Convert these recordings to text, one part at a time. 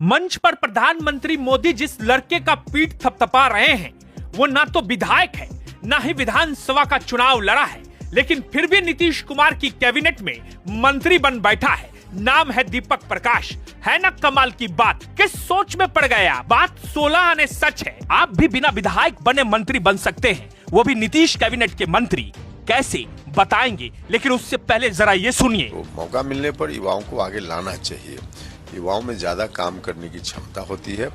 मंच पर प्रधानमंत्री मोदी जिस लड़के का पीठ थपथपा रहे हैं वो ना तो विधायक है ना ही विधानसभा का चुनाव लड़ा है, लेकिन फिर भी नीतीश कुमार की कैबिनेट में मंत्री बन बैठा है। नाम है दीपक प्रकाश। है ना कमाल की बात? किस सोच में पड़ गया? बात 16 आने सच है। आप भी बिना विधायक बने मंत्री बन सकते हैं, वो भी नीतीश कैबिनेट के मंत्री। कैसे बताएंगे, लेकिन उससे पहले जरा ये सुनिए। तो मौका मिलने पर युवाओं को आगे लाना चाहिए। युवाओं में ज्यादा काम करने की क्षमता होती है,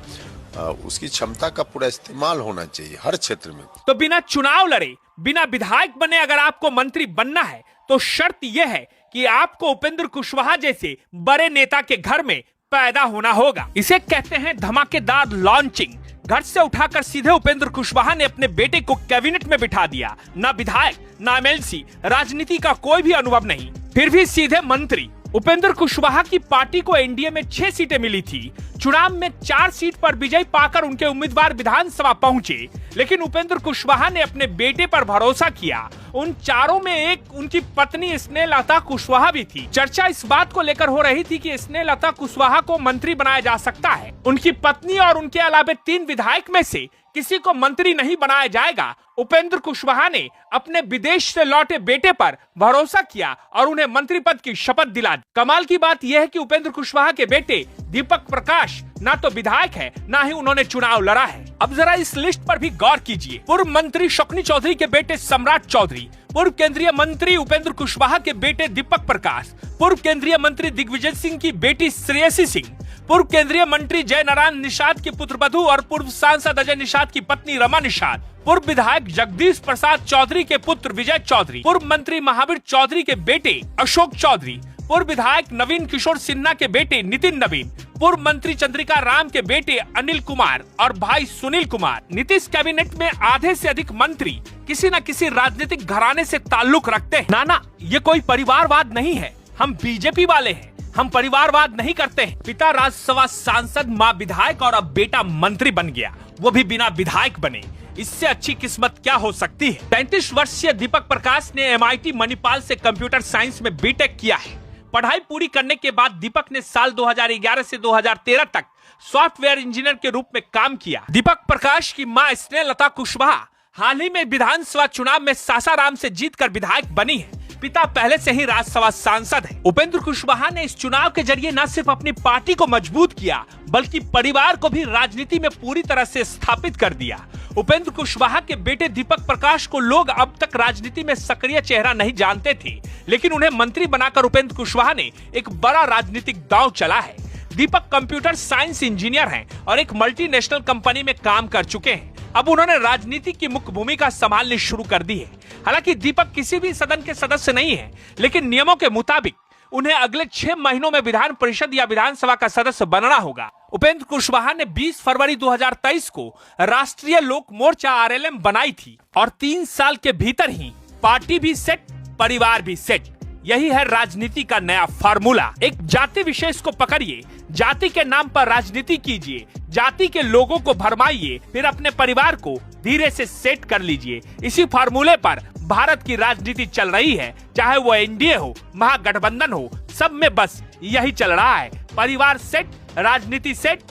उसकी क्षमता का पूरा इस्तेमाल होना चाहिए हर क्षेत्र में। तो बिना चुनाव लड़े, बिना विधायक बने अगर आपको मंत्री बनना है तो शर्त यह है कि आपको उपेंद्र कुशवाहा जैसे बड़े नेता के घर में पैदा होना होगा। इसे कहते हैं धमाकेदार लॉन्चिंग। घर से उठाकर सीधे उपेंद्र कुशवाहा ने अपने बेटे को कैबिनेट में बिठा दिया। ना विधायक, ना एमएलसी, राजनीति का कोई भी अनुभव नहीं, फिर भी सीधे मंत्री। उपेंद्र कुशवाहा की पार्टी को एनडीए में 6 सीटें मिली थी। चुनाव में 4 सीट पर विजय पाकर उनके उम्मीदवार विधानसभा पहुंचे, लेकिन उपेंद्र कुशवाहा ने अपने बेटे पर भरोसा किया। उन चारों में एक उनकी पत्नी स्नेहलता कुशवाहा भी थी। चर्चा इस बात को लेकर हो रही थी कि स्नेहलता कुशवाहा को मंत्री बनाया जा सकता है। उनकी पत्नी और उनके अलावे 3 विधायक में से किसी को मंत्री नहीं बनाया जाएगा। उपेंद्र कुशवाहा ने अपने विदेश से लौटे बेटे पर भरोसा किया और उन्हें मंत्री पद की शपथ दिला दी। कमाल की बात यह है कि उपेंद्र कुशवाहा के बेटे दीपक प्रकाश ना तो विधायक है, ना ही उन्होंने चुनाव लड़ा है। अब जरा इस लिस्ट पर भी गौर कीजिए। पूर्व मंत्री शकुनी चौधरी के बेटे सम्राट चौधरी, पूर्व केंद्रीय मंत्री उपेंद्र कुशवाहा के बेटे दीपक प्रकाश, पूर्व केंद्रीय मंत्री दिग्विजय सिंह की बेटी श्रेयसी सिंह, पूर्व केंद्रीय मंत्री जय नारायण निषाद के पुत्र वधु और पूर्व सांसद अजय निषाद की पत्नी रमा निषाद, पूर्व विधायक जगदीश प्रसाद चौधरी के पुत्र विजय चौधरी, पूर्व मंत्री महावीर चौधरी के बेटे अशोक चौधरी, पूर्व विधायक नवीन किशोर सिन्हा के बेटे नितिन नवीन, पूर्व मंत्री चंद्रिका राम के बेटे अनिल कुमार और भाई सुनील कुमार। नीतीश कैबिनेट में आधे से अधिक मंत्री किसी न किसी राजनीतिक घराने से ताल्लुक रखते हैं। ना, ये कोई परिवारवाद नहीं है। हम बीजेपी वाले हैं, हम परिवारवाद नहीं करते हैं। पिता राज्यसभा सांसद, मां विधायक और अब बेटा मंत्री बन गया, वो भी बिना विधायक बने। इससे अच्छी किस्मत क्या हो सकती है? 35 वर्षीय दीपक प्रकाश ने एमआईटी मणिपाल से कंप्यूटर साइंस में बीटेक किया है। पढ़ाई पूरी करने के बाद दीपक ने साल 2011 से 2013 तक सॉफ्टवेयर इंजीनियर के रूप में काम किया। दीपक प्रकाश की मां स्नेहलता कुशवाहा हाल ही में विधानसभा चुनाव में सासाराम से जीतकर विधायक बनी है। पिता पहले से ही राज्यसभा सांसद है। उपेंद्र कुशवाहा ने इस चुनाव के जरिए न सिर्फ अपनी पार्टी को मजबूत किया, बल्कि परिवार को भी राजनीति में पूरी तरह से स्थापित कर दिया। उपेंद्र कुशवाहा के बेटे दीपक प्रकाश को लोग अब तक राजनीति में सक्रिय चेहरा नहीं जानते थे, लेकिन उन्हें मंत्री बनाकर उपेंद्र कुशवाहा ने एक बड़ा राजनीतिक दांव चला है। दीपक कंप्यूटर साइंस इंजीनियर हैं और एक मल्टीनेशनल कंपनी में काम कर चुके हैं। अब उन्होंने राजनीति की मुख्य भूमिका संभालनी शुरू कर दी है। हालांकि दीपक किसी भी सदन के सदस्य नहीं है, लेकिन नियमों के मुताबिक उन्हें अगले 6 महीनों में विधान परिषद या विधानसभा का सदस्य बनना होगा। उपेंद्र कुशवाहा ने 20 फरवरी 2023 को राष्ट्रीय लोक मोर्चा आरएलएम बनाई थी और 3 साल के भीतर ही पार्टी भी सेट, परिवार भी सेट। यही है राजनीति का नया फार्मूला। एक जाति विशेष को पकड़िए, जाति के नाम पर राजनीति कीजिए, जाति के लोगों को भरमाइए, फिर अपने परिवार को धीरे से सेट कर लीजिए। इसी फार्मूले पर भारत की राजनीति चल रही है, चाहे वो एनडीए हो, महागठबंधन हो, सब में बस यही चल रहा है। परिवार सेट, राजनीति सेट।